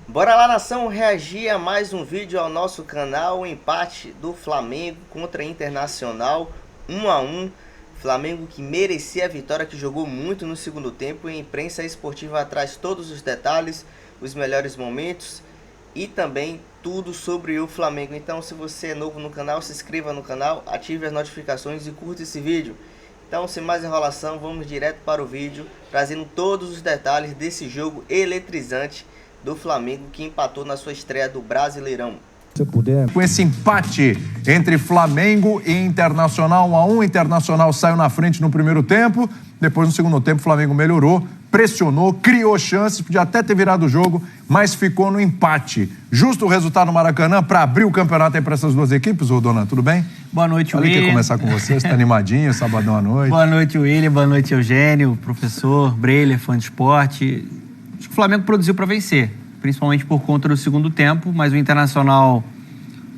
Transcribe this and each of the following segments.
Bora lá, nação, reagir a mais um vídeo ao nosso canal. O empate do Flamengo contra Internacional, 1-1. Flamengo que merecia a vitória, que jogou muito no segundo tempo. E a imprensa esportiva traz todos os detalhes, os melhores momentos e também tudo sobre o Flamengo. Então, se você é novo no canal, se inscreva no canal, ative as notificações e curta esse vídeo. Então, sem mais enrolação, vamos direto para o vídeo, trazendo todos os detalhes desse jogo eletrizante do Flamengo, que empatou na sua estreia do Brasileirão. Se puder. Com esse empate entre Flamengo e Internacional, 1-1, Internacional saiu na frente no primeiro tempo, depois no segundo tempo o Flamengo melhorou, pressionou, criou chances, podia até ter virado o jogo, mas ficou no empate. Justo o resultado no Maracanã para abrir o campeonato aí para essas duas equipes, Rodonan, tudo bem? Boa noite, William. William. Quer começar com você, você tá animadinho, sabadão à noite. Boa noite, William, boa noite, Eugênio, professor, Breiler, fã de esporte. Acho que o Flamengo produziu para vencer, principalmente por conta do segundo tempo, mas o Internacional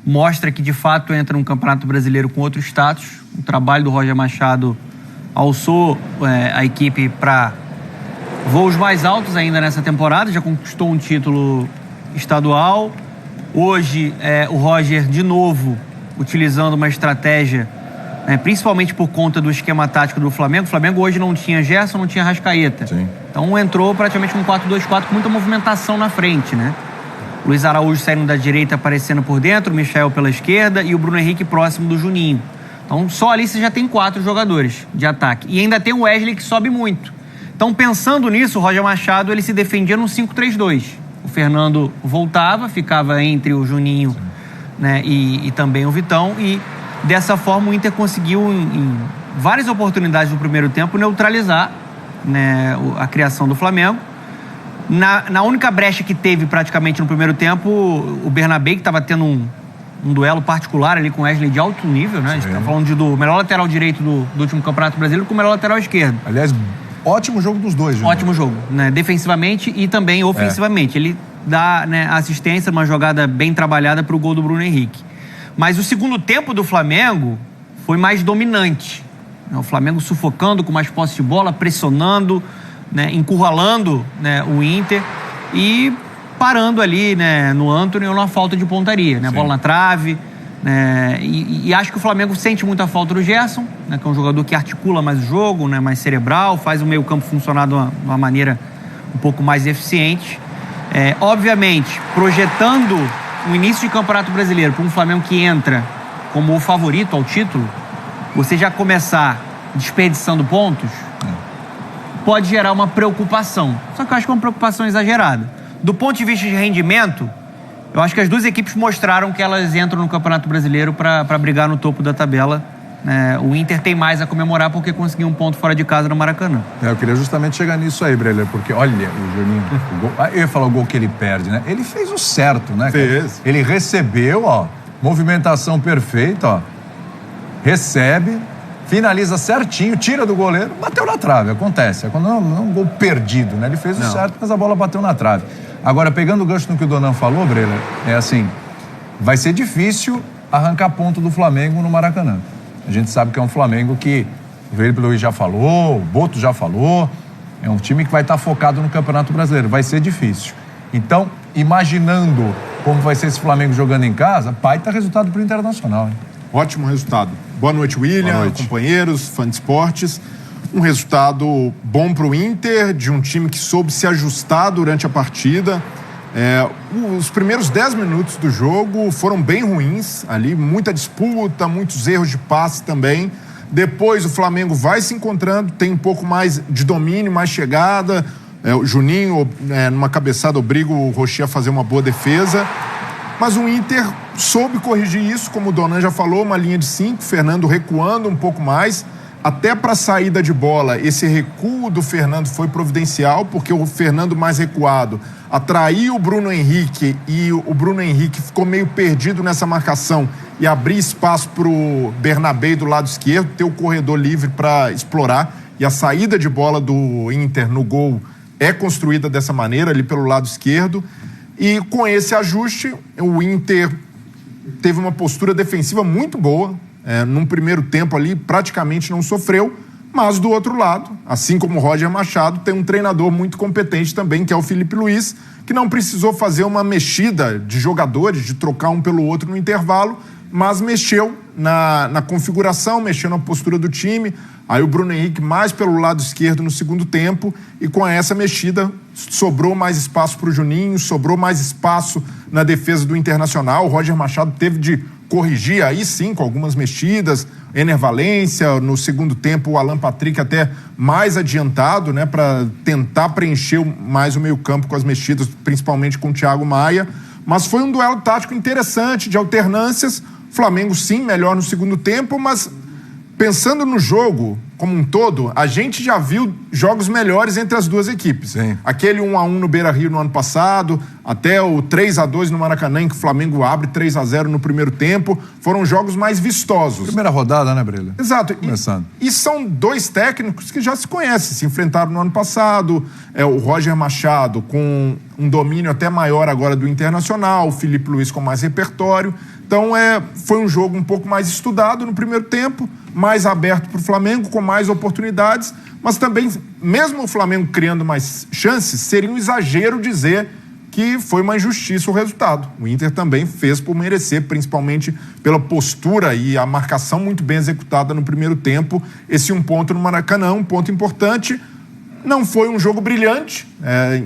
mostra que de fato entra num campeonato brasileiro com outro status. O trabalho do Roger Machado alçou a equipe para voos mais altos ainda nessa temporada, já conquistou um título estadual. Hoje o Roger de novo utilizando uma estratégia, principalmente por conta do esquema tático do Flamengo. O Flamengo hoje não tinha Gerson, não tinha Arrascaeta. Sim. Então entrou praticamente um 4-2-4 com muita movimentação na frente, né? Luiz Araújo saindo da direita, aparecendo por dentro, o Michel pela esquerda e o Bruno Henrique próximo do Juninho. Então só ali você já tem 4 jogadores de ataque. E ainda tem o Wesley que sobe muito. Então pensando nisso, o Roger Machado ele se defendia num 5-3-2. O Fernando voltava, ficava entre o Juninho, né, e também o Vitão. E dessa forma o Inter conseguiu em várias oportunidades no primeiro tempo neutralizar, né, a criação do Flamengo. Na única brecha que teve praticamente no primeiro tempo, o Bernabé, que estava tendo um duelo particular ali com o Wesley de alto nível, né? A gente está falando do melhor lateral direito do último Campeonato Brasileiro com o melhor lateral esquerdo. Aliás, ótimo jogo dos dois. Ótimo jogo, né? Defensivamente e também ofensivamente. Ele dá, né, assistência, uma jogada bem trabalhada para o gol do Bruno Henrique. Mas o segundo tempo do Flamengo foi mais dominante. O Flamengo sufocando com mais posse de bola, pressionando, né, encurralando, né, o Inter e parando ali, né, no Antony ou na falta de pontaria, né, bola na trave, né, e acho que o Flamengo sente muita falta do Gerson, né, que é um jogador que articula mais o jogo, né, mais cerebral, faz o meio campo funcionar de uma maneira um pouco mais eficiente. Obviamente, projetando o início de Campeonato Brasileiro para um Flamengo que entra como o favorito ao título, você já começar desperdiçando pontos pode gerar uma preocupação. Só que eu acho que é uma preocupação exagerada. Do ponto de vista de rendimento, eu acho que as duas equipes mostraram que elas entram no Campeonato Brasileiro para brigar no topo da tabela. O Inter tem mais a comemorar porque conseguiu um ponto fora de casa no Maracanã. Eu queria justamente chegar nisso aí, Breler, porque olha o Juninho, eu ia falar o gol que ele perde, né? Ele fez o certo, né? Fez. Ele recebeu, ó, movimentação perfeita, ó, recebe, finaliza certinho, tira do goleiro, bateu na trave, acontece. É quando não é um gol perdido, né? Ele fez o certo, mas a bola bateu na trave. Agora, pegando o gancho no que o Donan falou, Breler, é assim, vai ser difícil arrancar ponto do Flamengo no Maracanã. A gente sabe que é um Flamengo que o Felipe Luiz já falou, o Boto já falou, é um time que vai estar focado no Campeonato Brasileiro, vai ser difícil. Então, imaginando como vai ser esse Flamengo jogando em casa, baita resultado para o Internacional, hein? Ótimo resultado. Boa noite, William, Boa noite. Companheiros, fã de esportes. Um resultado bom para o Inter, de um time que soube se ajustar durante a partida. Os primeiros 10 minutos do jogo foram bem ruins ali, muita disputa, muitos erros de passe também. Depois o Flamengo vai se encontrando, tem um pouco mais de domínio, mais chegada. O Juninho, numa cabeçada, obriga o Rocher a fazer uma boa defesa. Mas o Inter soube corrigir isso, como o Donan já falou, uma linha de 5, Fernando recuando um pouco mais. Até para a saída de bola, esse recuo do Fernando foi providencial, porque o Fernando mais recuado atraiu o Bruno Henrique e o Bruno Henrique ficou meio perdido nessa marcação e abrir espaço para o Bernabé do lado esquerdo, ter o corredor livre para explorar. E a saída de bola do Inter no gol é construída dessa maneira, ali pelo lado esquerdo. E com esse ajuste, o Inter teve uma postura defensiva muito boa. Num primeiro tempo ali, praticamente não sofreu, mas do outro lado, assim como o Roger Machado, tem um treinador muito competente também, que é o Felipe Luiz, que não precisou fazer uma mexida de jogadores, de trocar um pelo outro no intervalo, mas mexeu na configuração, mexeu na postura do time. Aí o Bruno Henrique mais pelo lado esquerdo no segundo tempo, e com essa mexida sobrou mais espaço para o Juninho, sobrou mais espaço na defesa do Internacional. O Roger Machado teve de corrigir aí sim com algumas mexidas. Ener Valencia, no segundo tempo o Alan Patrick até mais adiantado, né, para tentar preencher mais o meio-campo com as mexidas, principalmente com o Thiago Maia. Mas foi um duelo tático interessante, de alternâncias. Flamengo sim, melhor no segundo tempo, mas pensando no jogo como um todo, a gente já viu jogos melhores entre as duas equipes. Sim. Aquele 1-1 no Beira-Rio no ano passado, até o 3-2 no Maracanã, em que o Flamengo abre 3-0 no primeiro tempo, foram jogos mais vistosos. Primeira rodada, né, Brilha? Exato. Começando. E são dois técnicos que já se conhecem, se enfrentaram no ano passado. O Roger Machado com um domínio até maior agora do Internacional, o Felipe Luiz com mais repertório. Então foi um jogo um pouco mais estudado no primeiro tempo, mais aberto para o Flamengo, com mais oportunidades, mas também, mesmo o Flamengo criando mais chances, seria um exagero dizer que foi uma injustiça o resultado. O Inter também fez por merecer, principalmente pela postura e a marcação muito bem executada no primeiro tempo. Esse 1 ponto no Maracanã, um ponto importante. Não foi um jogo brilhante,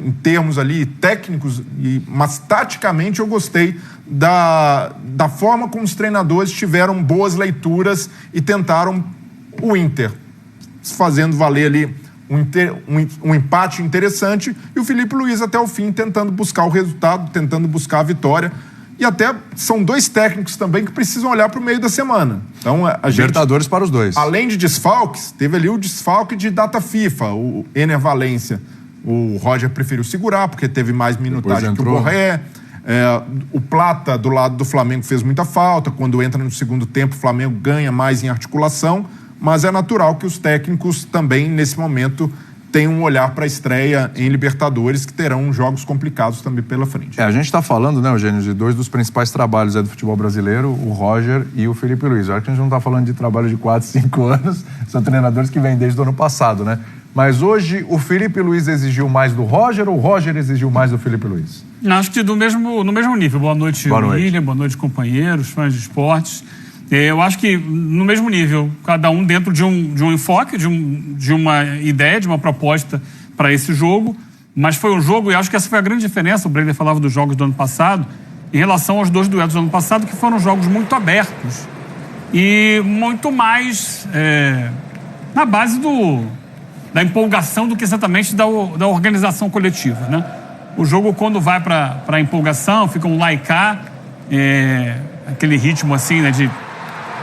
em termos ali técnicos, mas taticamente eu gostei da forma como os treinadores tiveram boas leituras e tentaram o Inter, fazendo valer ali um empate interessante, e o Felipe Luiz até o fim tentando buscar o resultado, tentando buscar a vitória. E até são dois técnicos também que precisam olhar para o meio da semana. Então, a gente, Libertadores para os dois. Além de desfalques, teve ali o desfalque de data FIFA, o Ener Valencia. O Roger preferiu segurar, porque teve mais minutagem que o Borré. O Plata, do lado do Flamengo, fez muita falta. Quando entra no segundo tempo, o Flamengo ganha mais em articulação. Mas é natural que os técnicos também, nesse momento, tem um olhar para a estreia em Libertadores, que terão jogos complicados também pela frente. A gente está falando, né, Eugênio, de dois dos principais trabalhos do futebol brasileiro, o Roger e o Felipe Luiz. Eu acho que a gente não está falando de trabalho de 4, 5 anos, são treinadores que vêm desde o ano passado, né? Mas hoje o Felipe Luiz exigiu mais do Roger ou o Roger exigiu mais do Felipe Luiz? Acho que no mesmo nível. Boa noite, William, boa noite, companheiros, fãs de esportes. Eu acho que no mesmo nível, cada um dentro de um enfoque, de uma ideia, de uma proposta para esse jogo, mas foi um jogo, e acho que essa foi a grande diferença, o Brenner falava dos jogos do ano passado, em relação aos dois duelos do ano passado, que foram jogos muito abertos e muito mais na base da empolgação do que exatamente da organização coletiva, né? O jogo, quando vai para a empolgação, fica um lá e cá, aquele ritmo assim, né, de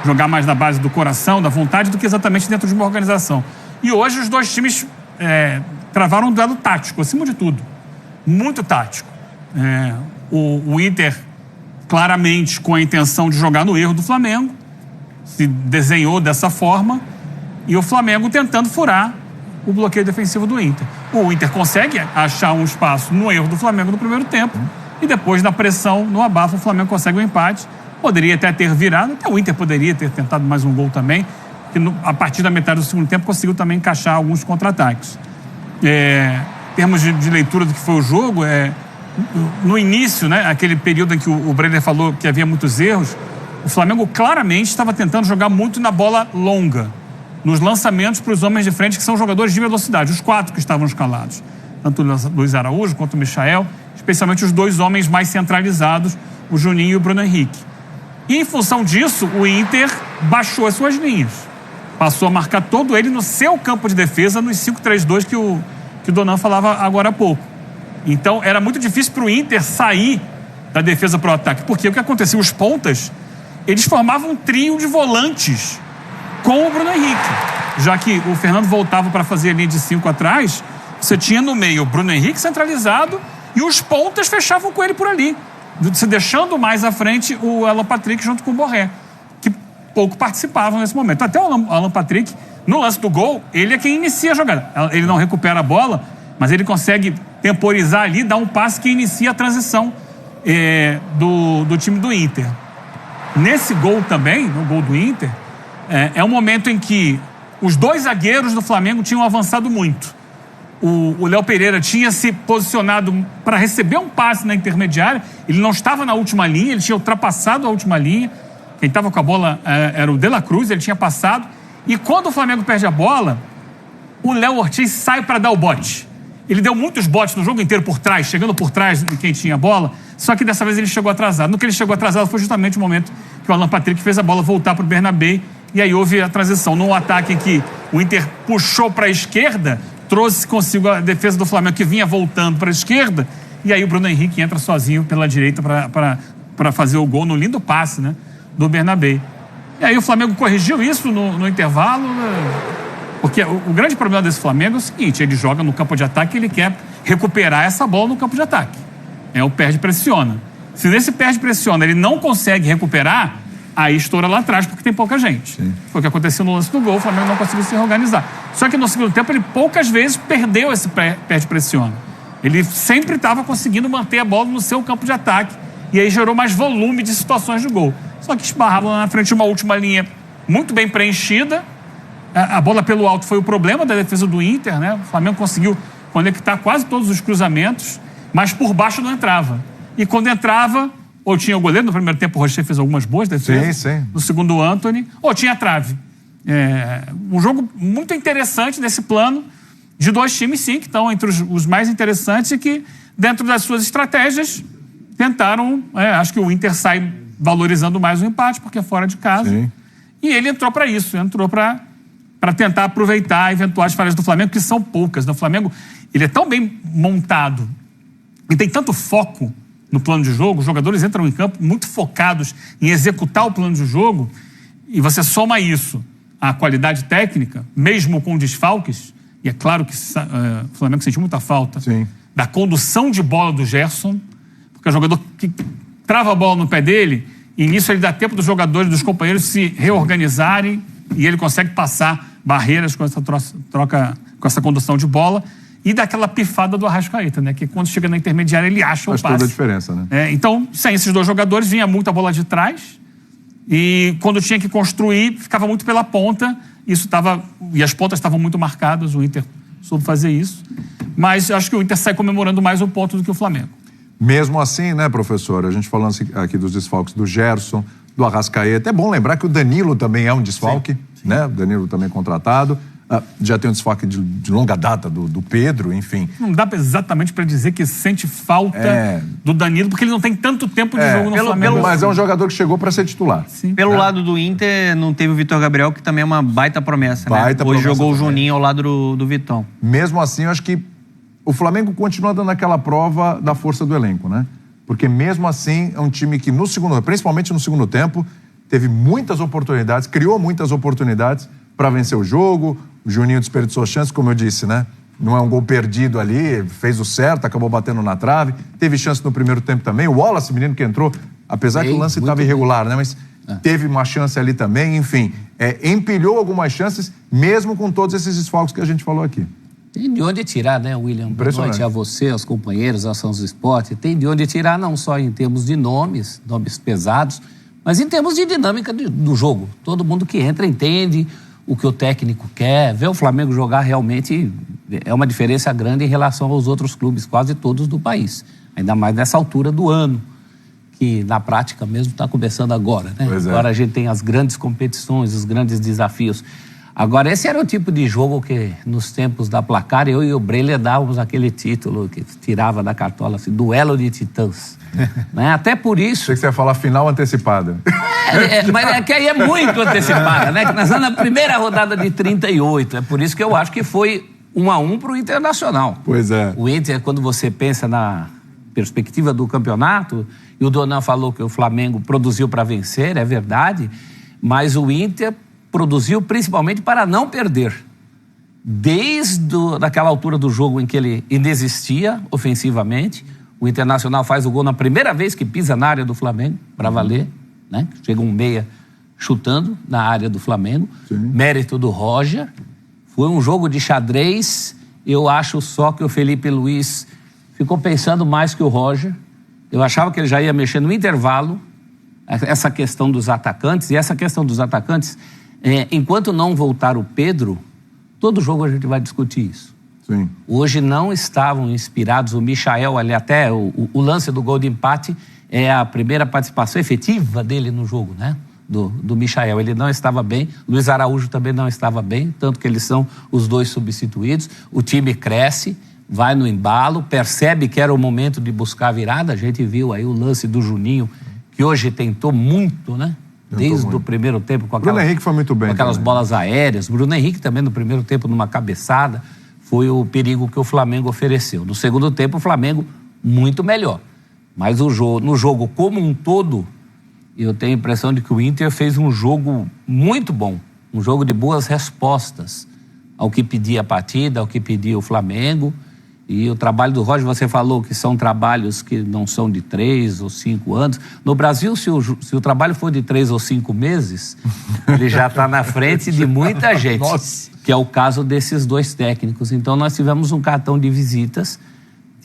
jogar mais na base do coração, da vontade, do que exatamente dentro de uma organização. E hoje os dois times travaram um duelo tático, acima de tudo. Muito tático. O Inter, claramente, com a intenção de jogar no erro do Flamengo, se desenhou dessa forma, e o Flamengo tentando furar o bloqueio defensivo do Inter. O Inter consegue achar um espaço no erro do Flamengo no primeiro tempo, e depois, na pressão, no abafo, o Flamengo consegue um empate. Poderia até ter virado, até o Inter poderia ter tentado mais um gol também, que a partir da metade do segundo tempo conseguiu também encaixar alguns contra-ataques. Em termos de leitura do que foi o jogo, no início, né, aquele período em que o Brenner falou que havia muitos erros, o Flamengo claramente estava tentando jogar muito na bola longa, nos lançamentos para os homens de frente, que são jogadores de velocidade, os 4 que estavam escalados, tanto o Luiz Araújo quanto o Michael, especialmente os 2 homens mais centralizados, o Juninho e o Bruno Henrique. E, em função disso, o Inter baixou as suas linhas. Passou a marcar todo ele no seu campo de defesa, nos 5-3-2 que o Donan falava agora há pouco. Então, era muito difícil para o Inter sair da defesa para o ataque. Porque o que acontecia? Os pontas, eles formavam um trio de volantes com o Bruno Henrique. Já que o Fernando voltava para fazer a linha de 5 atrás, você tinha no meio o Bruno Henrique centralizado e os pontas fechavam com ele por ali, se deixando mais à frente o Alan Patrick junto com o Borré, que pouco participavam nesse momento. Até o Alan Patrick, no lance do gol, ele é quem inicia a jogada. Ele não recupera a bola, mas ele consegue temporizar ali, dar um passe que inicia a transição do time do Inter. Nesse gol também, no gol do Inter, é um momento em que os 2 zagueiros do Flamengo tinham avançado muito. o Léo Pereira tinha se posicionado para receber um passe na intermediária, ele não estava na última linha, ele tinha ultrapassado a última linha, quem estava com a bola era o De La Cruz, ele tinha passado, e quando o Flamengo perde a bola, o Léo Ortiz sai para dar o bote. Ele deu muitos botes no jogo inteiro por trás, chegando por trás de quem tinha a bola, só que dessa vez ele chegou atrasado. No que ele chegou atrasado foi justamente o momento que o Alan Patrick fez a bola voltar para o Bernabé, e aí houve a transição. Num ataque em que o Inter puxou para a esquerda, trouxe consigo a defesa do Flamengo que vinha voltando para a esquerda, e aí o Bruno Henrique entra sozinho pela direita para fazer o gol no lindo passe, né, do Bernabé. E aí o Flamengo corrigiu isso no intervalo, porque o grande problema desse Flamengo é o seguinte: ele joga no campo de ataque e ele quer recuperar essa bola no campo de ataque. O perde-pressiona. Se nesse perde-pressiona ele não consegue recuperar, aí estoura lá atrás porque tem pouca gente. Sim. Foi o que aconteceu no lance do gol, o Flamengo não conseguiu se reorganizar. Só que no segundo tempo ele poucas vezes perdeu esse perde-pressiona. Ele sempre estava conseguindo manter a bola no seu campo de ataque e aí gerou mais volume de situações de gol. Só que esbarrava lá na frente de uma última linha muito bem preenchida. A bola pelo alto foi o problema da defesa do Inter, né? O Flamengo conseguiu conectar quase todos os cruzamentos, mas por baixo não entrava. E quando entrava, ou tinha o goleiro, no primeiro tempo o Rocher fez algumas boas defesas, sim. No segundo o Antony, ou tinha a trave. Um jogo muito interessante nesse plano de dois times, sim, que estão entre os mais interessantes e que, dentro das suas estratégias, tentaram... acho que o Inter sai valorizando mais o empate, porque é fora de casa. Sim. E ele entrou para isso, entrou para tentar aproveitar eventuais falhas do Flamengo, que são poucas. O Flamengo, ele é tão bem montado e tem tanto foco no plano de jogo, os jogadores entram em campo muito focados em executar o plano de jogo, e você soma isso à qualidade técnica, mesmo com desfalques, e é claro que o Flamengo sentiu muita falta da condução de bola do Gerson, porque é um jogador que trava a bola no pé dele, e nisso ele dá tempo dos jogadores, dos companheiros se reorganizarem, e ele consegue passar barreiras com essa troca, com essa condução de bola, e daquela pifada do Arrascaeta, né? Que quando chega na intermediária ele acha o passe. Faz toda a diferença, né? Então, sem esses dois jogadores, vinha muita bola de trás, e quando tinha que construir, ficava muito pela ponta, e as pontas estavam muito marcadas, o Inter soube fazer isso, mas acho que o Inter sai comemorando mais o ponto do que o Flamengo. Mesmo assim, né, professor, a gente falando aqui dos desfalques do Gerson, do Arrascaeta, é bom lembrar que o Danilo também é um desfalque, sim. Né? O Danilo também contratado. Já tem um desfalque de longa data do Pedro, enfim. Não dá exatamente para dizer que sente falta do Danilo, porque ele não tem tanto tempo de jogo no Flamengo. Mas é um jogador que chegou para ser titular. Sim. Pelo lado do Inter, não teve o Vitor Gabriel, que também é uma baita promessa, né? Hoje jogou o Juninho ao lado do Vitão. Mesmo assim, eu acho que o Flamengo continua dando aquela prova da força do elenco, né? Porque mesmo assim, é um time que principalmente no segundo tempo, teve muitas oportunidades, criou muitas oportunidades para vencer o jogo. O Juninho desperdiçou chance, como eu disse, né? Não é um gol perdido ali, fez o certo, acabou batendo na trave. Teve chance no primeiro tempo também. O Wallace, menino que entrou, apesar que o lance estava irregular, né? Mas teve uma chance ali também, enfim. Empilhou algumas chances, mesmo com todos esses desfalques que a gente falou aqui. Tem de onde tirar, né, William? Boa noite a você, aos companheiros, a Sons do Esporte. Tem de onde tirar não só em termos de nomes pesados, mas em termos de dinâmica do jogo. Todo mundo que entra entende o que o técnico quer. Ver o Flamengo jogar realmente é uma diferença grande em relação aos outros clubes, quase todos do país. Ainda mais nessa altura do ano, que na prática mesmo está começando agora, né? Agora a gente tem as grandes competições, os grandes desafios. Agora, esse era o tipo de jogo que, nos tempos da Placar, eu e o Breler dávamos aquele título que tirava da cartola, assim, duelo de titãs. Né? Até por isso... Achei que você ia falar final antecipada. Mas é que aí é muito antecipada, né? Que nós estamos na primeira rodada de 38. É por isso que eu acho que foi 1-1 para o Internacional. Pois é. O Inter, quando você pensa na perspectiva do campeonato, e o Donan falou que o Flamengo produziu para vencer, é verdade, mas o Inter produziu principalmente para não perder. Desde daquela altura do jogo em que ele inexistia ofensivamente, o Internacional faz o gol na primeira vez que pisa na área do Flamengo, para valer, né? Chega um meia chutando na área do Flamengo. Sim. Mérito do Roger. Foi um jogo de xadrez. Eu acho só que o Felipe Luiz ficou pensando mais que o Roger. Eu achava que ele já ia mexer no intervalo. Essa questão dos atacantes. E essa questão dos atacantes, enquanto não voltar o Pedro, todo jogo a gente vai discutir isso. Sim. Hoje não estavam inspirados. O Michael, ali até o lance do gol de empate é a primeira participação efetiva dele no jogo, né? Do Michael. Ele não estava bem, Luiz Araújo também não estava bem, tanto que eles são os dois substituídos. O time cresce, vai no embalo, percebe que era o momento de buscar a virada. A gente viu aí o lance do Juninho, que hoje tentou muito, né? Desde o primeiro tempo, com Bruno Henrique foi muito bem com aquelas também. bolas aéreas. Bruno Henrique também no primeiro tempo numa cabeçada. Foi o perigo que o Flamengo ofereceu. No segundo tempo, o Flamengo muito melhor. Mas no jogo como um todo, eu tenho a impressão de que o Inter fez um jogo muito bom. Um jogo de boas respostas ao que pedia a partida, ao que pedia o Flamengo. E o trabalho do Roger, você falou que são trabalhos que não são de 3 ou 5 anos. No Brasil, se o trabalho for de 3 ou 5 meses, ele já está na frente de muita gente. Nossa. Que é o caso desses dois técnicos. Então, nós tivemos um cartão de visitas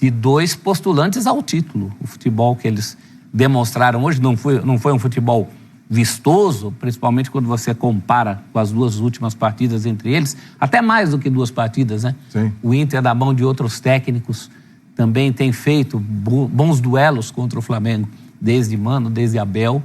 de 2 postulantes ao título. O futebol que eles demonstraram hoje não foi um futebol vistoso, principalmente quando você compara com as 2 últimas partidas entre eles, até mais do que 2 partidas, né? Sim. O Inter, da mão de outros técnicos, também tem feito bons duelos contra o Flamengo, desde Mano, desde Abel,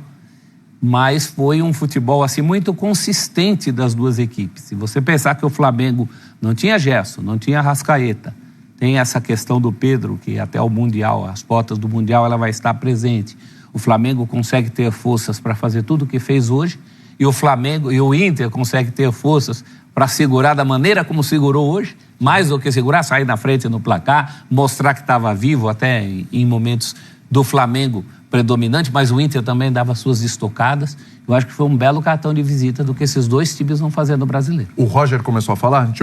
mas foi um futebol assim muito consistente das 2 equipes. Se você pensar que o Flamengo não tinha Gerson, não tinha Arrascaeta, tem essa questão do Pedro, que até o Mundial, as portas do Mundial, ela vai estar presente. O Flamengo consegue ter forças para fazer tudo o que fez hoje, e o Inter consegue ter forças para segurar da maneira como segurou hoje, mais do que segurar, sair na frente no placar, mostrar que estava vivo até em momentos do Flamengo predominante, mas o Inter também dava suas estocadas. Eu acho que foi um belo cartão de visita do que esses 2 times vão fazer no Brasileiro. O Roger começou a falar?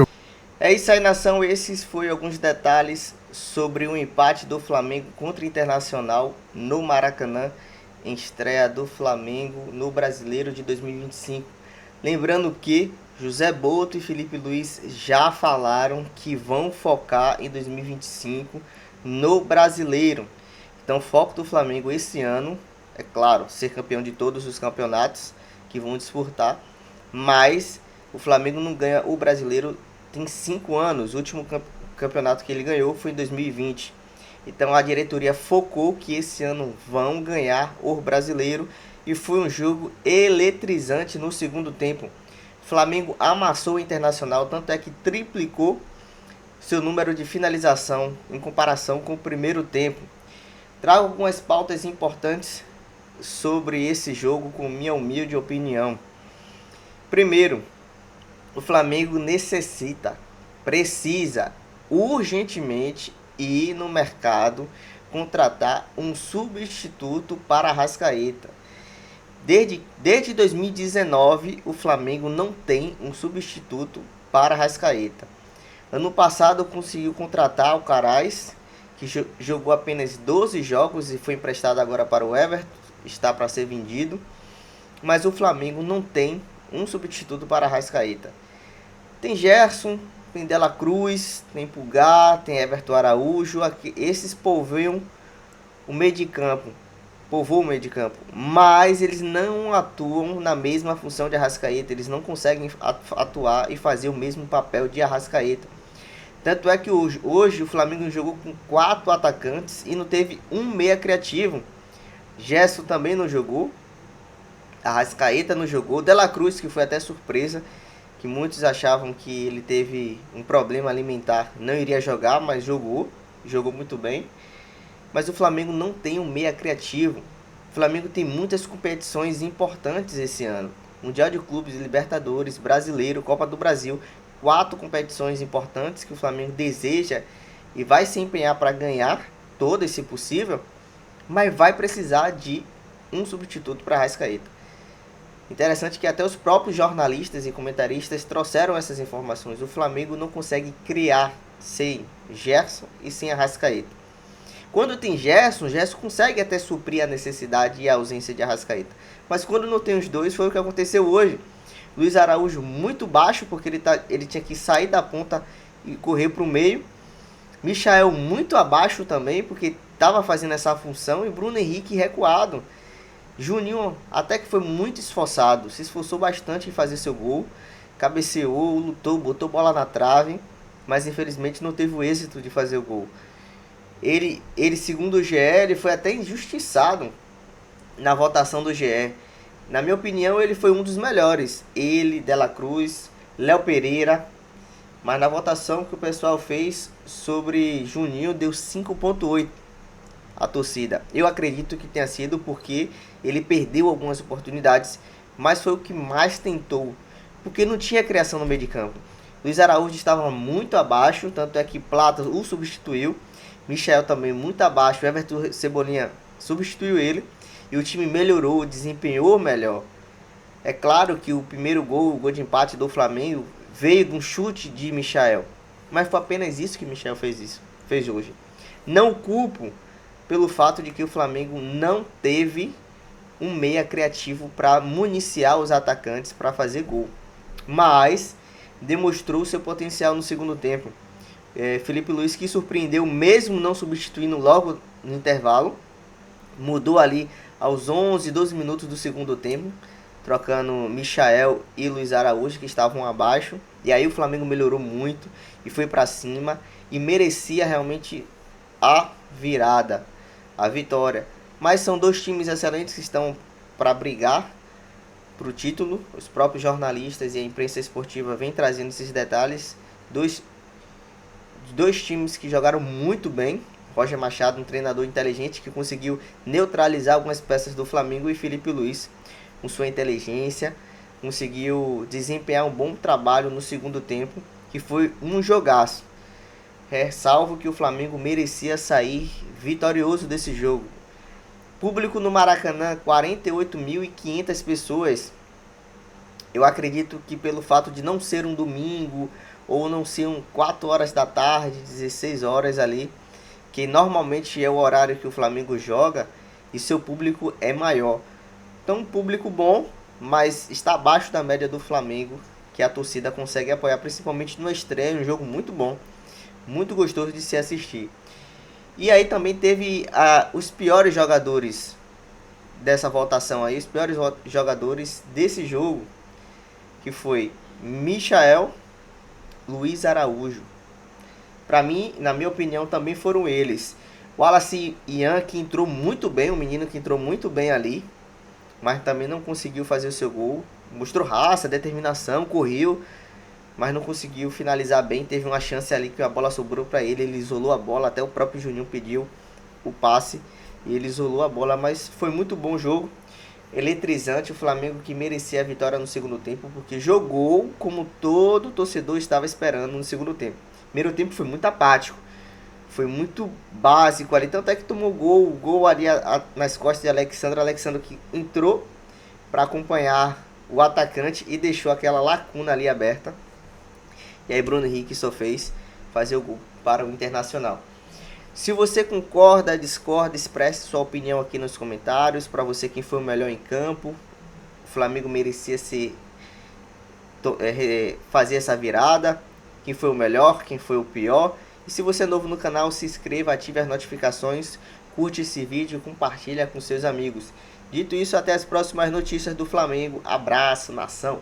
É isso aí, nação. Esses foram alguns detalhes sobre o empate do Flamengo contra o Internacional no Maracanã, em estreia do Flamengo no Brasileiro de 2025. Lembrando que José Boto e Felipe Luiz já falaram que vão focar em 2025 no Brasileiro. Então, o foco do Flamengo esse ano, é claro, ser campeão de todos os campeonatos que vão disputar, mas o Flamengo não ganha o Brasileiro tem 5 anos. O último campeonato que ele ganhou foi em 2020. Então a diretoria focou que esse ano vão ganhar o Brasileiro, e foi um jogo eletrizante no segundo tempo. O Flamengo amassou o Internacional, tanto é que triplicou seu número de finalização em comparação com o primeiro tempo. Trago algumas pautas importantes sobre esse jogo com minha humilde opinião. Primeiro, o Flamengo precisa urgentemente ir no mercado contratar um substituto para Arrascaeta. Desde 2019, o Flamengo não tem um substituto para Arrascaeta. Ano passado conseguiu contratar o Caraz, que jogou apenas 12 jogos e foi emprestado agora para o Everton, está para ser vendido. Mas o Flamengo não tem um substituto para Arrascaeta. Tem Gerson, tem De La Cruz, tem Pulgar, tem Everton Araújo. Esses povoam o meio de campo, mas eles não atuam na mesma função de Arrascaeta. Eles não conseguem atuar e fazer o mesmo papel de Arrascaeta. Tanto é que hoje o Flamengo jogou com 4 atacantes e não teve um meia criativo. Gerson também não jogou, Arrascaeta não jogou, De La Cruz, que foi até surpresa, que muitos achavam que ele teve um problema alimentar, não iria jogar, mas jogou muito bem. Mas o Flamengo não tem um meia criativo. O Flamengo tem muitas competições importantes esse ano: Mundial de Clubes, Libertadores, Brasileiro, Copa do Brasil. 4 competições importantes que o Flamengo deseja e vai se empenhar para ganhar todas, se possível, mas vai precisar de um substituto para Arrascaeta. Interessante que até os próprios jornalistas e comentaristas trouxeram essas informações. O Flamengo não consegue criar sem Gerson e sem Arrascaeta. Quando tem Gerson consegue até suprir a necessidade e a ausência de Arrascaeta. Mas quando não tem os dois, foi o que aconteceu hoje. Luiz Araújo muito baixo, porque ele tinha que sair da ponta e correr para o meio. Michael muito abaixo também, porque estava fazendo essa função. E Bruno Henrique recuado. Juninho até que foi muito esforçado, se esforçou bastante em fazer seu gol, cabeceou, lutou, botou bola na trave, mas infelizmente não teve o êxito de fazer o gol. Ele segundo o GE, ele foi até injustiçado na votação do GE. Na minha opinião, ele foi um dos melhores. Ele, Dela Cruz, Léo Pereira. Mas na votação que o pessoal fez sobre Juninho, deu 5,8 a torcida. Eu acredito que tenha sido porque ele perdeu algumas oportunidades, mas foi o que mais tentou, porque não tinha criação no meio de campo. Luiz Araújo estava muito abaixo, tanto é que Plata o substituiu. Michael também muito abaixo, Everton Cebolinha substituiu ele e o time melhorou, desempenhou melhor. É claro que o primeiro gol, o gol de empate do Flamengo, veio de um chute de Michael, mas foi apenas isso que Michael fez hoje. Não culpo pelo fato de que o Flamengo não teve um meia criativo para municiar os atacantes para fazer gol, mas demonstrou seu potencial no segundo tempo. Felipe Luiz, que surpreendeu mesmo não substituindo logo no intervalo, mudou ali aos 11, 12 minutos do segundo tempo, trocando Michael e Luiz Araújo, que estavam abaixo, e aí o Flamengo melhorou muito e foi para cima e merecia realmente a virada, a vitória. Mas são dois times excelentes que estão para brigar para o título. Os próprios jornalistas e a imprensa esportiva vêm trazendo esses detalhes. Dois times que jogaram muito bem. Roger Machado, um treinador inteligente que conseguiu neutralizar algumas peças do Flamengo, e Felipe Luiz, com sua inteligência, conseguiu desempenhar um bom trabalho no segundo tempo, que foi um jogaço. Ressalvo que o Flamengo merecia sair vitorioso desse jogo. Público no Maracanã, 48.500 pessoas. Eu acredito que pelo fato de não ser um domingo, ou não ser 4 horas da tarde, 16 horas ali, que normalmente é o horário que o Flamengo joga, e seu público é maior. Então, um público bom, mas está abaixo da média do Flamengo, que a torcida consegue apoiar, principalmente no estreia, um jogo muito bom, muito gostoso de se assistir. E aí também teve os piores jogadores dessa votação aí, os piores jogadores desse jogo, que foi Michael, Luiz Araújo. Para mim, na minha opinião, também foram eles. O Wallace Ian, que entrou muito bem, um menino que entrou muito bem ali, mas também não conseguiu fazer o seu gol. Mostrou raça, determinação, correu, mas não conseguiu finalizar bem. Teve uma chance ali que a bola sobrou para ele, ele isolou a bola, até o próprio Juninho pediu o passe e ele isolou a bola, mas foi muito bom o jogo, eletrizante. O Flamengo que merecia a vitória no segundo tempo, porque jogou como todo torcedor estava esperando no segundo tempo. Primeiro tempo foi muito apático, foi muito básico ali, tanto é que tomou o gol ali nas costas de Alexandre que entrou para acompanhar o atacante e deixou aquela lacuna ali aberta. E aí Bruno Henrique só fez fazer o gol para o Internacional. Se você concorda, discorda, expresse sua opinião aqui nos comentários. Para você, quem foi o melhor em campo? O Flamengo merecia fazer essa virada? Quem foi o melhor? Quem foi o pior? E se você é novo no canal, se inscreva, ative as notificações, curte esse vídeo, compartilha com seus amigos. Dito isso, até as próximas notícias do Flamengo. Abraço, nação!